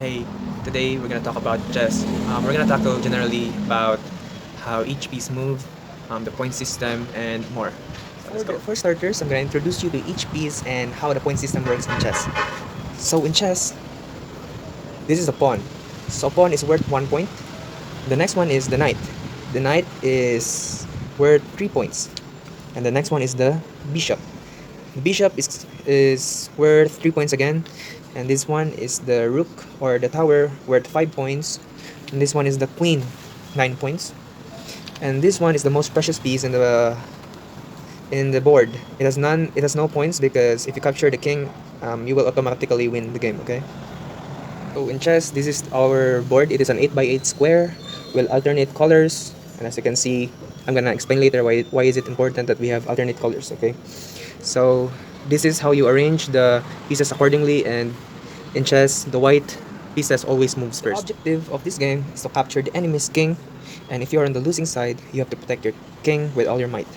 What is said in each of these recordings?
Hey, today we're gonna talk about chess. We're gonna tackle generally about how each piece move, the point system, and more. So let's go. For starters, I'm going to introduce you to each piece and how the point system works in chess. So in chess, this is a pawn. So pawn is worth 1 point. The next one is the knight. The knight is worth 3 points. And the next one is the bishop. The bishop is worth 3 points again. And this one is the rook or the tower worth 5 points. And this one is the queen, 9 points. And this one is the most precious piece in the board. It has no points because if you capture the king, you will automatically win the game. Okay. So in chess, this is our board. It is an 8 by 8 square. We'll alternate colors, and as you can see, I'm gonna explain later why is it important that we have alternate colors. Okay. So this is how you arrange the pieces accordingly, and in chess, the white pieces always moves first. The objective of this game is to capture the enemy's king, and if you're on the losing side, you have to protect your king with all your might.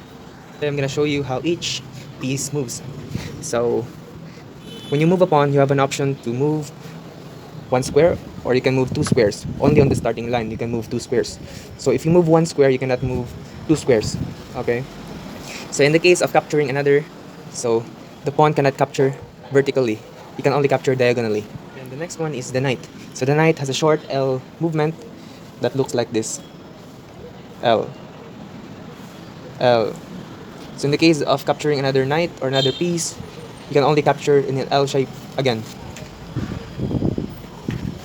I'm gonna show you how each piece moves. So when you move a pawn, you have an option to move 1 square or you can move 2 squares. Only on the starting line you can move 2 squares. So if you move 1 square, you cannot move 2 squares. Okay. So in the case of capturing another, so the pawn cannot capture vertically. You can only capture diagonally. And the next one is the knight. So the knight has a short L movement that looks like this. L. L. So in the case of capturing another knight or another piece, you can only capture in an L shape again.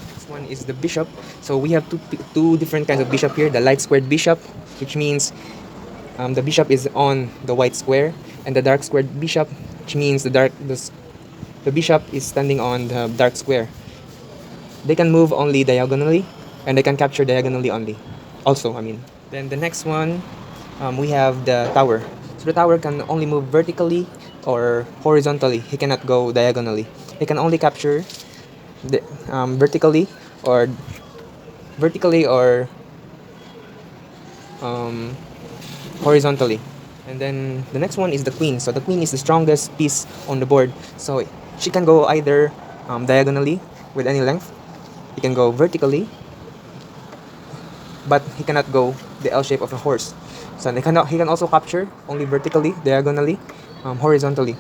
Next one is the bishop. So we have two different kinds of bishop here. The light squared bishop, which means the bishop is on the white square, and the dark squared bishop, which means the bishop is standing on the dark square. They can move only diagonally, and they can capture diagonally only. Also, I mean. Then the next one, we have the tower. So the tower can only move vertically or horizontally. He cannot go diagonally. He can only capture the, vertically or um, horizontally. And then the next one is the queen. So the queen is the strongest piece on the board. So she can go either diagonally with any length. He can go vertically, but he cannot go the L shape of a horse. So he can also capture only vertically, diagonally, horizontally.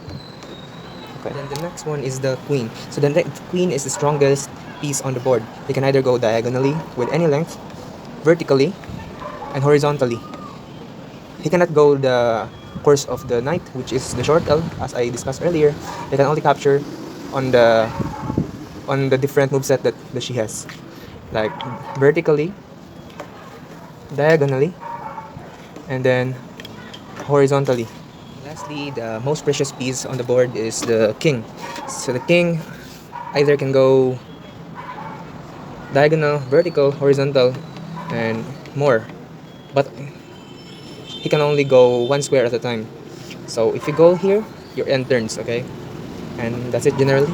Okay. Then the next one is the queen. So the queen is the strongest piece on the board. He can either go diagonally with any length, vertically, and horizontally. He cannot go the course of the knight, which is the short L, as I discussed earlier. They can only capture on the different moveset that she has, like vertically, diagonally, and then horizontally. Lastly, the most precious piece on the board is the king. So the king either can go diagonal, vertical, horizontal, and more, but he can only go 1 square at a time. So if you go here, your end turns, okay? And that's it generally.